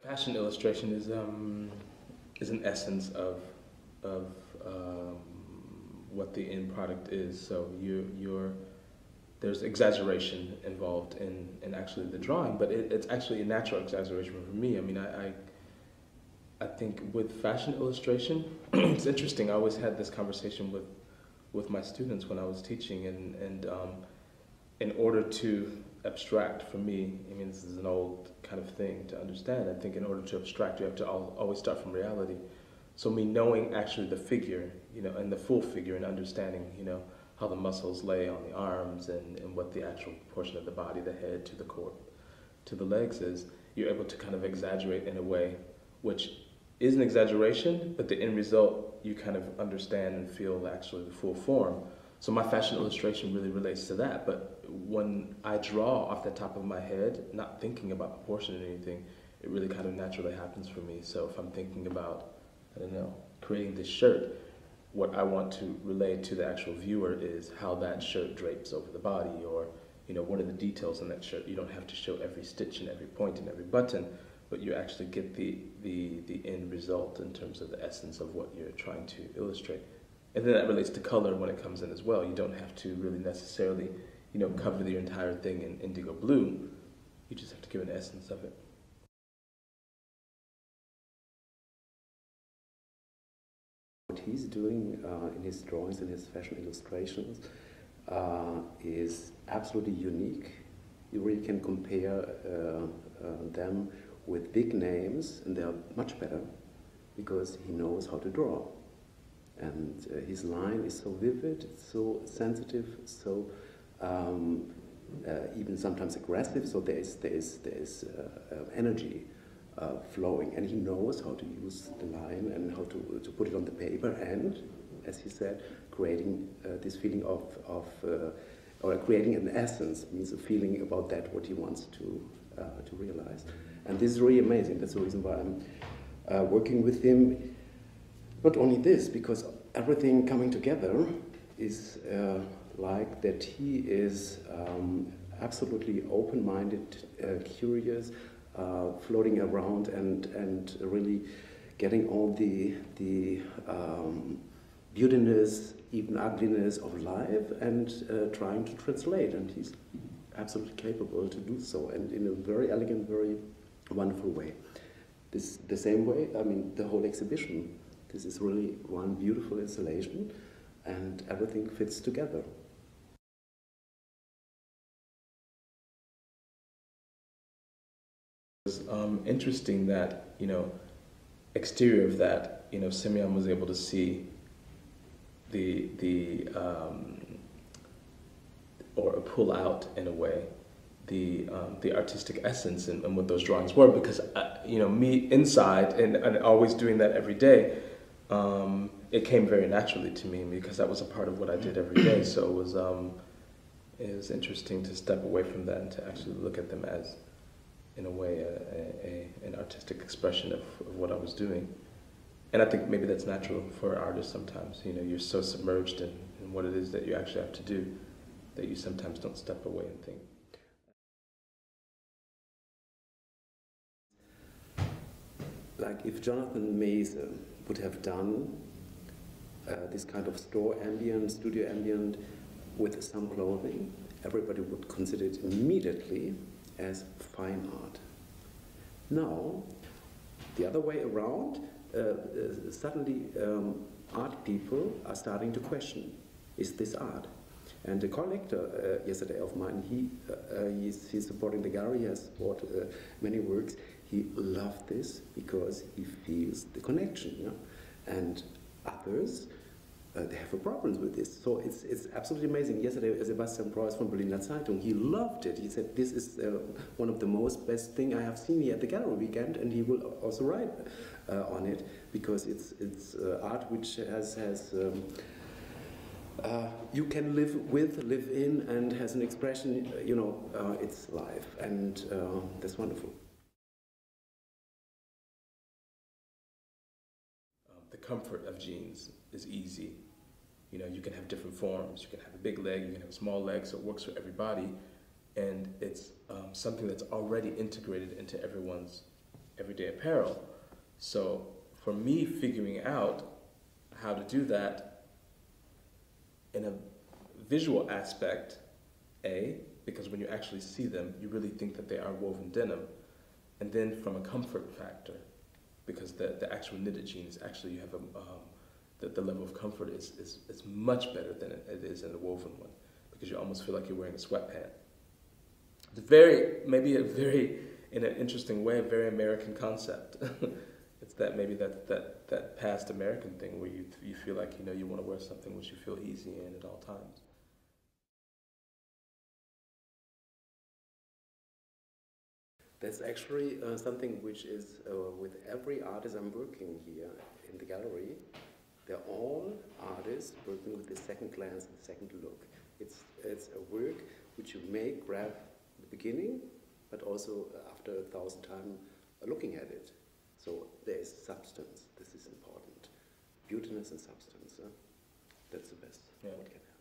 Fashion illustration is an essence of what the end product is. So there's exaggeration involved in actually the drawing, but it's actually a natural exaggeration for me. I mean, I think with fashion illustration, it's interesting. I always had this conversation with my students when I was teaching, and in order to abstract, for me, I mean, this is an old kind of thing to understand. I think in order to abstract, you have to always start from reality. So me knowing actually the figure, and the full figure, and understanding, how the muscles lay on the arms and what the actual portion of the body, the head to the core, to the legs is, you're able to kind of exaggerate in a way which is an exaggeration, but the end result, you kind of understand and feel actually the full form. So my fashion illustration really relates to that, but when I draw off the top of my head, not thinking about proportion or anything, it really kind of naturally happens for me. So if I'm thinking about, I don't know, creating this shirt, what I want to relay to the actual viewer is how that shirt drapes over the body, or what are the details in that shirt. You don't have to show every stitch and every point and every button, but you actually get the end result in terms of the essence of what you're trying to illustrate. And then that relates to color when it comes in as well. You don't have to really necessarily, cover the entire thing in indigo blue. You just have to give an essence of it. What he's doing in his drawings and his fashion illustrations is absolutely unique. You really can compare them with big names, and they are much better because he knows how to draw. And his line is so vivid, it's so sensitive, so even sometimes aggressive. So there is energy flowing, and he knows how to use the line and how to put it on the paper. And as he said, creating this feeling or creating an essence, means a feeling about that what he wants to realize. And this is really amazing. That's the reason why I'm working with him. Not only this, because everything coming together is like that he is absolutely open-minded, curious, floating around and really getting all the beautiness, even ugliness of life, and trying to translate. And he's absolutely capable to do so, and in a very elegant, very wonderful way. The same way, I mean, the whole exhibition. This is really one beautiful installation, and everything fits together. It's interesting that, exterior of that, Semjon was able to see or pull out in a way the artistic essence and what those drawings were, because me inside and always doing that every day, it came very naturally to me because that was a part of what I did every day. So it was interesting to step away from that and to actually look at them as, in a way, an artistic expression of what I was doing. And I think maybe that's natural for artists sometimes. You're so submerged in what it is that you actually have to do that you sometimes don't step away and think. Like if Jonathan Mason would have done this kind of store ambient, studio ambient with some clothing, everybody would consider it immediately as fine art. Now, the other way around, suddenly art people are starting to question, is this art? And a collector yesterday of mine, he's supporting the gallery, he has bought many works. He loved this because he feels the connection, and others, they have a problem with this. So it's absolutely amazing. Yesterday, Sebastian Preuss from Berliner Zeitung, he loved it. He said, this is one of the best thing I have seen here at the gallery weekend, and he will also write on it, because it's art which has you can live with, live in, and has an expression, it's life, and that's wonderful. The comfort of jeans is easy. You can have different forms. You can have a big leg, you can have a small leg, so it works for everybody. And it's something that's already integrated into everyone's everyday apparel. So for me, figuring out how to do that in a visual aspect, because when you actually see them, you really think that they are woven denim. And then from a comfort factor, because the actual knitted jean is actually, you have the level of comfort is much better than it is in the woven one, because you almost feel like you're wearing a sweatpant. It's maybe a very, in an interesting way, a very American concept. It's that past American thing where you feel like, you want to wear something which you feel easy in at all times. That's actually something which is with every artist I'm working here in the gallery. They're all artists working with the second glance and second look. It's a work which you may grab at the beginning, but also after 1,000 times looking at it. So there is substance. This is important. Beautiness and substance. That's the best. Yeah. What can happen.